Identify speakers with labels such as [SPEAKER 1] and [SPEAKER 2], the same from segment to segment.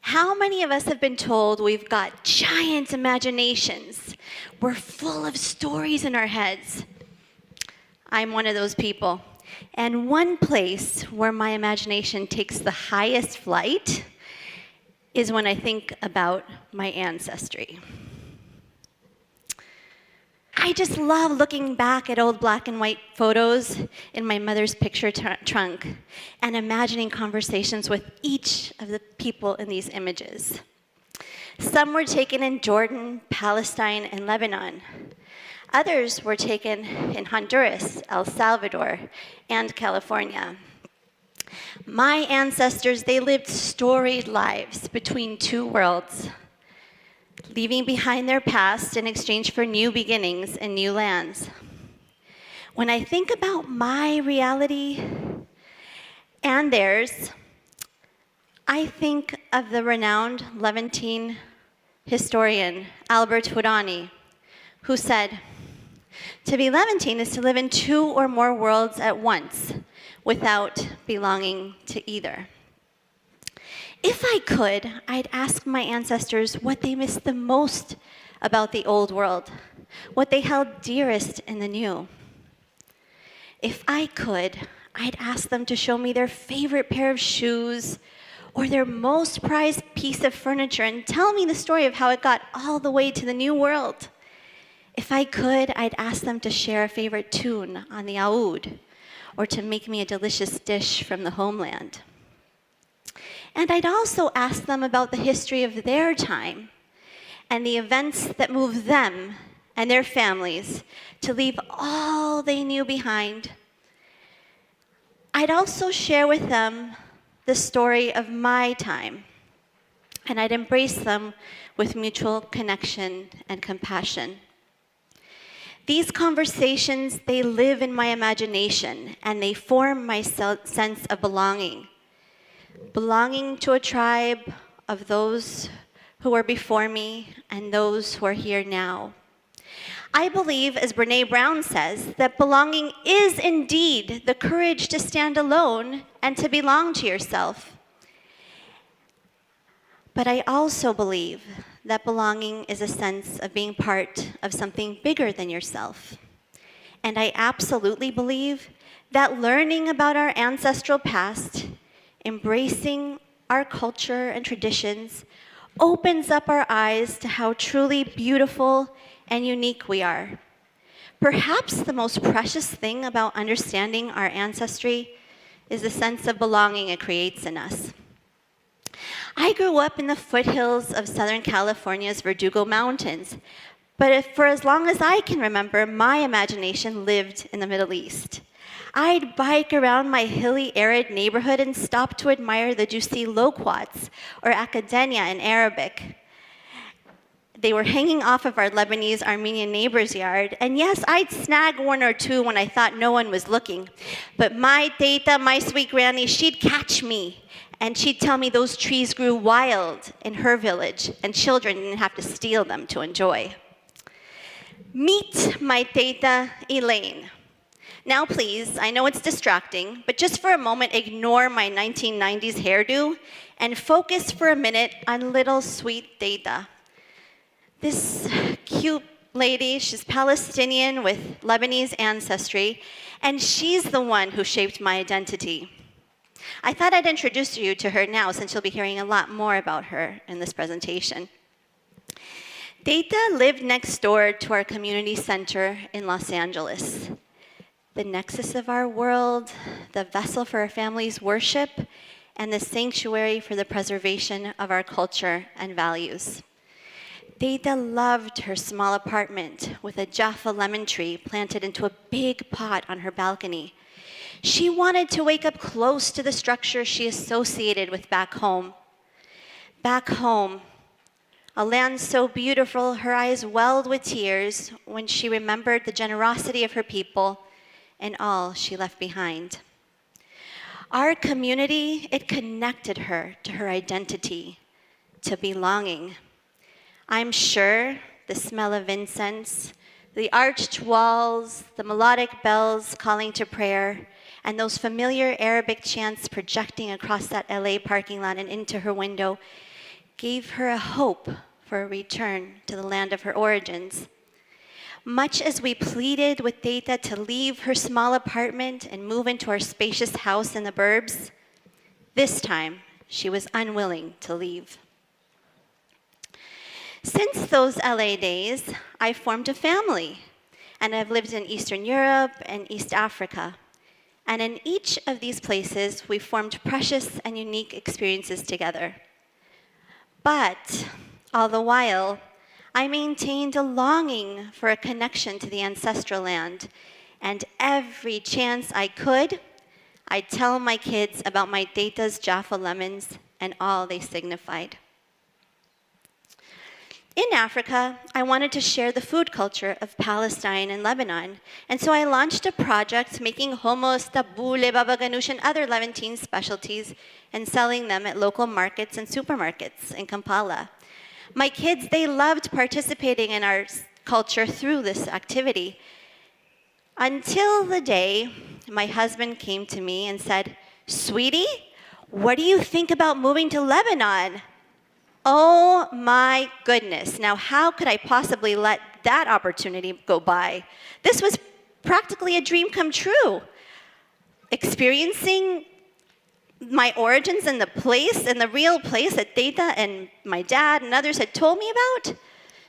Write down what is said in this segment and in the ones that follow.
[SPEAKER 1] How many of us have been told we've got giant imaginations? We're full of stories in our heads. I'm one of those people. And one place where my imagination takes the highest flight is when I think about my ancestry. I just love looking back at old black and white photos in my mother's picture trunk and imagining conversations with each of the people in these images. Some were taken in Jordan, Palestine, and Lebanon. Others were taken in Honduras, El Salvador, and California. My ancestors, they lived storied lives between two worlds, leaving behind their past in exchange for new beginnings and new lands. When I think about my reality and theirs, I think of the renowned Levantine historian Albert Hourani, who said, "To be Levantine is to live in two or more worlds at once without belonging to either." If I could, I'd ask my ancestors what they missed the most about the old world, what they held dearest in the new. If I could, I'd ask them to show me their favorite pair of shoes or their most prized piece of furniture and tell me the story of how it got all the way to the new world. If I could, I'd ask them to share a favorite tune on the oud or to make me a delicious dish from the homeland. And I'd also ask them about the history of their time and the events that moved them and their families to leave all they knew behind. I'd also share with them the story of my time, and I'd embrace them with mutual connection and compassion. These conversations, they live in my imagination, and they form my sense of belonging. Belonging to a tribe of those who were before me and those who are here now. I believe, as Brené Brown says, that belonging is indeed the courage to stand alone and to belong to yourself. But I also believe that belonging is a sense of being part of something bigger than yourself. And I absolutely believe that learning about our ancestral past, embracing our culture and traditions, opens up our eyes to how truly beautiful and unique we are. Perhaps the most precious thing about understanding our ancestry is the sense of belonging it creates in us. I grew up in the foothills of Southern California's Verdugo Mountains, but for as long as I can remember, my imagination lived in the Middle East. I'd bike around my hilly, arid neighborhood and stop to admire the juicy loquats, or academia in Arabic. They were hanging off of our Lebanese Armenian neighbor's yard, and yes, I'd snag one or two when I thought no one was looking. But my teta, my sweet granny, she'd catch me, and she'd tell me those trees grew wild in her village, and children didn't have to steal them to enjoy. Meet my teta, Elaine. Now please, I know it's distracting, but just for a moment, ignore my 1990s hairdo and focus for a minute on little sweet Teta. This cute lady, she's Palestinian with Lebanese ancestry, and she's the one who shaped my identity. I thought I'd introduce you to her now since you'll be hearing a lot more about her in this presentation. Teta lived next door to our community center in Los Angeles. The nexus of our world, the vessel for our family's worship, and the sanctuary for the preservation of our culture and values. Teta loved her small apartment with a Jaffa lemon tree planted into a big pot on her balcony. She wanted to wake up close to the structure she associated with back home. Back home, a land so beautiful her eyes welled with tears when she remembered the generosity of her people and all she left behind. Our community, it connected her to her identity, to belonging. I'm sure the smell of incense, the arched walls, the melodic bells calling to prayer, and those familiar Arabic chants projecting across that LA parking lot and into her window, gave her a hope for a return to the land of her origins. Much as we pleaded with Teta to leave her small apartment and move into our spacious house in the burbs, this time she was unwilling to leave. Since those LA days, I formed a family, and I've lived in Eastern Europe and East Africa. And in each of these places, we formed precious and unique experiences together. But all the while, I maintained a longing for a connection to the ancestral land, and every chance I could, I'd tell my kids about my Teta's Jaffa lemons and all they signified. In Africa, I wanted to share the food culture of Palestine and Lebanon, and so I launched a project making hummus, tabbouleh, baba ganoush, and other Levantine specialties and selling them at local markets and supermarkets in Kampala. My kids, they loved participating in our culture through this activity, until the day my husband came to me and said, "Sweetie, what do you think about moving to Lebanon?" Oh my goodness. Now, how could I possibly let that opportunity go by? This was practically a dream come true. Experiencing my origins in the place, in the real place that Teta and my dad and others had told me about.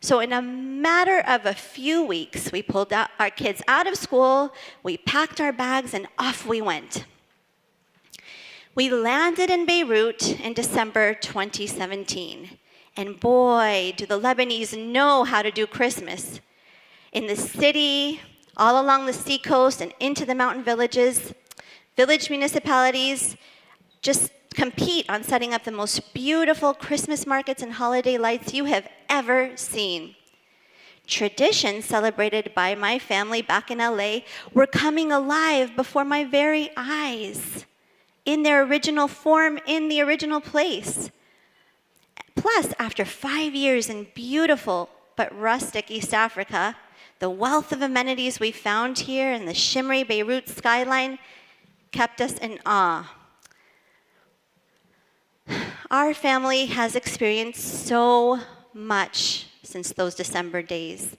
[SPEAKER 1] So in a matter of a few weeks, we pulled our kids out of school, we packed our bags, and off we went. We landed in Beirut in December 2017. And boy, do the Lebanese know how to do Christmas. In the city, all along the seacoast and into the mountain villages, village municipalities just compete on setting up the most beautiful Christmas markets and holiday lights you have ever seen. Traditions celebrated by my family back in LA were coming alive before my very eyes, in their original form, in the original place. Plus, after 5 years in beautiful but rustic East Africa, the wealth of amenities we found here and the shimmery Beirut skyline kept us in awe. Our family has experienced so much since those December days.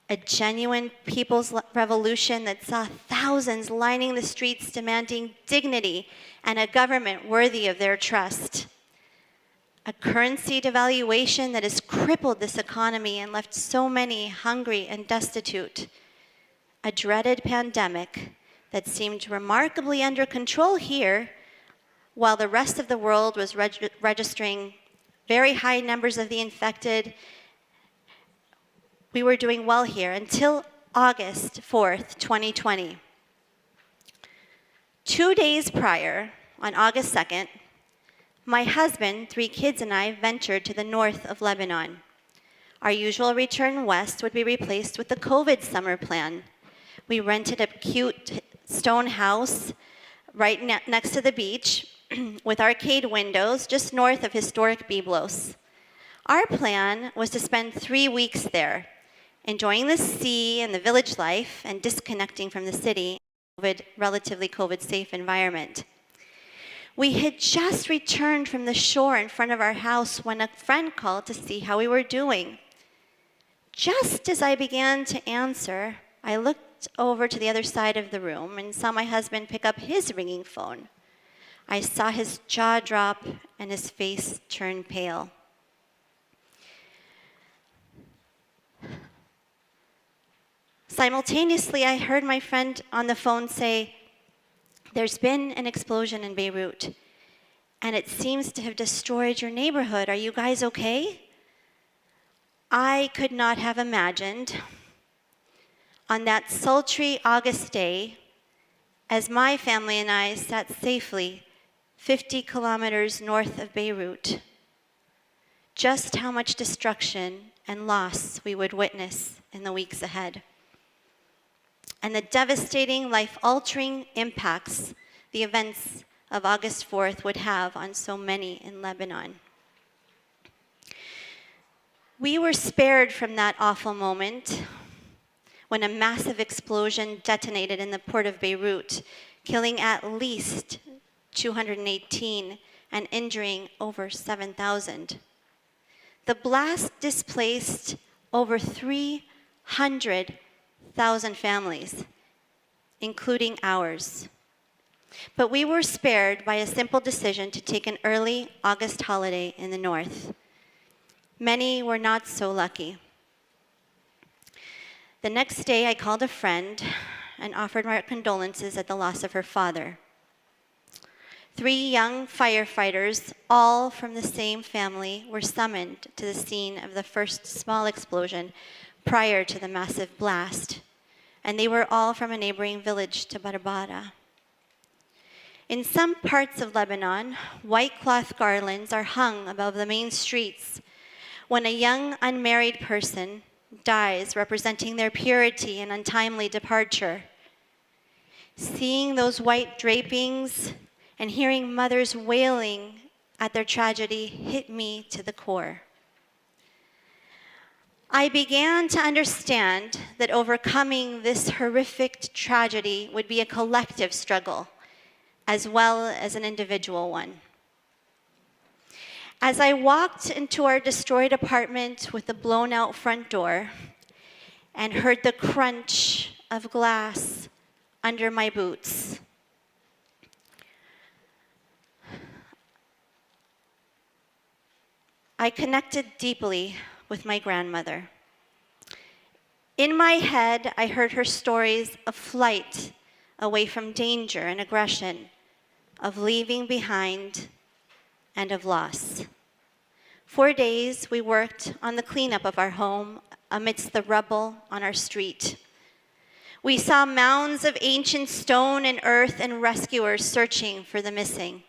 [SPEAKER 1] A genuine people's revolution that saw thousands lining the streets demanding dignity and a government worthy of their trust. A currency devaluation that has crippled this economy and left so many hungry and destitute. A dreaded pandemic that seemed remarkably under control here, while the rest of the world was registering very high numbers of the infected. We were doing well here until August 4th, 2020. 2 days prior, on August 2nd, my husband, 3 kids, and I ventured to the north of Lebanon. Our usual return west would be replaced with the COVID summer plan. We rented a cute stone house right next to the beach with arcade windows just north of historic Byblos. Our plan was to spend 3 weeks there, enjoying the sea and the village life and disconnecting from the city in a relatively COVID-safe environment. We had just returned from the shore in front of our house when a friend called to see how we were doing. Just as I began to answer, I looked over to the other side of the room and saw my husband pick up his ringing phone. I saw his jaw drop and his face turn pale. Simultaneously, I heard my friend on the phone say, "There's been an explosion in Beirut, and it seems to have destroyed your neighborhood. Are you guys okay?" I could not have imagined, on that sultry August day, as my family and I sat safely 50 kilometers north of Beirut, just how much destruction and loss we would witness in the weeks ahead, and the devastating, life-altering impacts the events of August 4th would have on so many in Lebanon. We were spared from that awful moment when a massive explosion detonated in the port of Beirut, killing at least 218 and injuring over 7,000. The blast displaced over 300,000 families, including ours. But we were spared by a simple decision to take an early August holiday in the north. Many were not so lucky. The next day, I called a friend and offered my condolences at the loss of her father. 3 young firefighters, all from the same family, were summoned to the scene of the first small explosion prior to the massive blast, and they were all from a neighboring village to Barbara. In some parts of Lebanon, white cloth garlands are hung above the main streets when a young unmarried person dies, representing their purity and untimely departure. Seeing those white drapings and hearing mothers wailing at their tragedy hit me to the core. I began to understand that overcoming this horrific tragedy would be a collective struggle, as well as an individual one. As I walked into our destroyed apartment with the blown-out front door and heard the crunch of glass under my boots, I connected deeply with my grandmother. In my head, I heard her stories of flight away from danger and aggression, of leaving behind, and of loss. 4 days, we worked on the cleanup of our home amidst the rubble on our street. We saw mounds of ancient stone and earth and rescuers searching for the missing.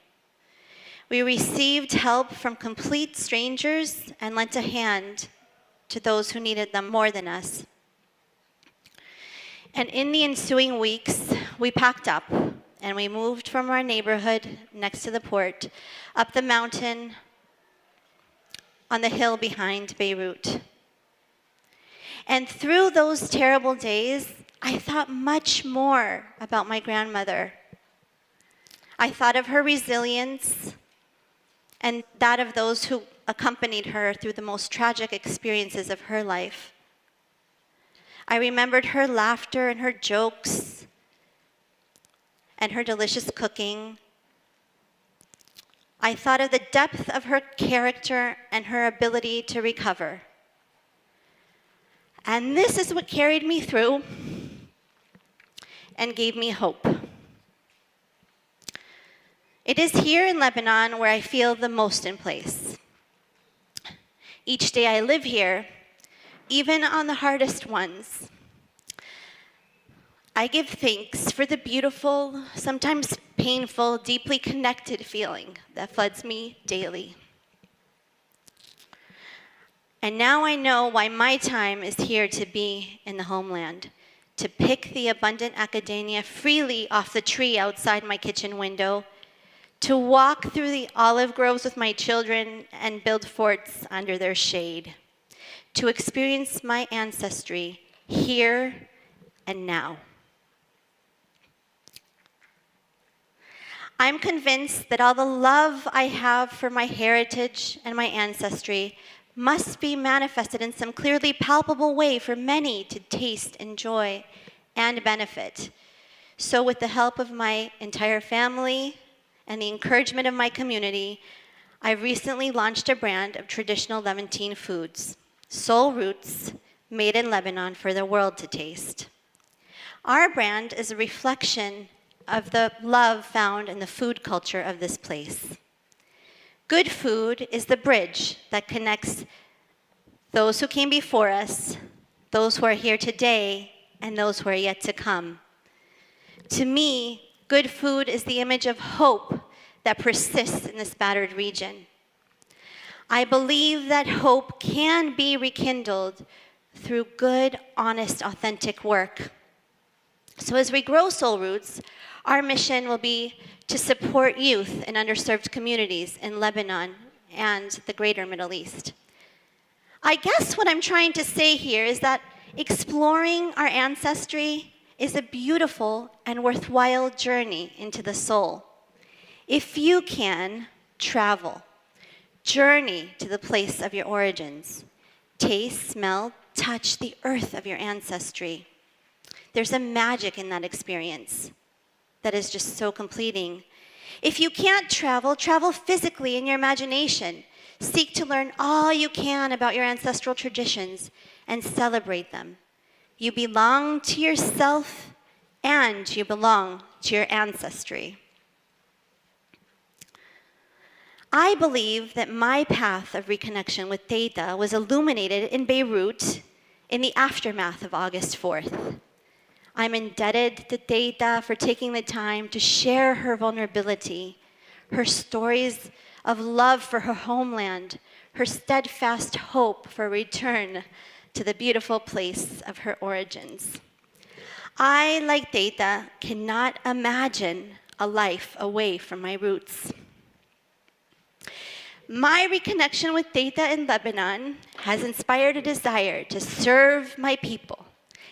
[SPEAKER 1] We received help from complete strangers and lent a hand to those who needed them more than us. And in the ensuing weeks, we packed up and we moved from our neighborhood next to the port up the mountain on the hill behind Beirut. And through those terrible days, I thought much more about my grandmother. I thought of her resilience and that of those who accompanied her through the most tragic experiences of her life. I remembered her laughter and her jokes and her delicious cooking. I thought of the depth of her character and her ability to recover. And this is what carried me through and gave me hope. It is here in Lebanon where I feel the most in place. Each day I live here, even on the hardest ones, I give thanks for the beautiful, sometimes painful, deeply connected feeling that floods me daily. And now I know why my time is here to be in the homeland, to pick the abundant academia freely off the tree outside my kitchen window, to walk through the olive groves with my children and build forts under their shade, to experience my ancestry here and now. I'm convinced that all the love I have for my heritage and my ancestry must be manifested in some clearly palpable way for many to taste, enjoy, and benefit. So with the help of my entire family and the encouragement of my community, I recently launched a brand of traditional Levantine foods, soul roots made in Lebanon for the world to taste. Our brand is a reflection of the love found in the food culture of this place. Good food is the bridge that connects those who came before us, those who are here today, and those who are yet to come. To me, good food is the image of hope that persists in this battered region. I believe that hope can be rekindled through good, honest, authentic work. So as we grow Soul Roots, our mission will be to support youth in underserved communities in Lebanon and the greater Middle East. I guess what I'm trying to say here is that exploring our ancestry is a beautiful and worthwhile journey into the soul. If you can, travel. Journey to the place of your origins. Taste, smell, touch the earth of your ancestry. There's a magic in that experience that is just so completing. If you can't travel, travel physically in your imagination. Seek to learn all you can about your ancestral traditions and celebrate them. You belong to yourself and you belong to your ancestry. I believe that my path of reconnection with Teta was illuminated in Beirut in the aftermath of August 4th. I'm indebted to Teta for taking the time to share her vulnerability, her stories of love for her homeland, her steadfast hope for return to the beautiful place of her origins. I, like Teta, cannot imagine a life away from my roots. My reconnection with Teta in Lebanon has inspired a desire to serve my people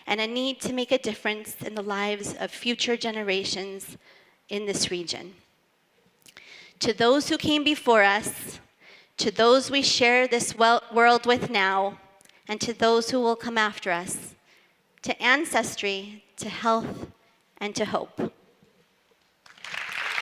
[SPEAKER 1] and a need to make a difference in the lives of future generations in this region. To those who came before us, to those we share this world with now, and to those who will come after us, to ancestry, to health, and to hope.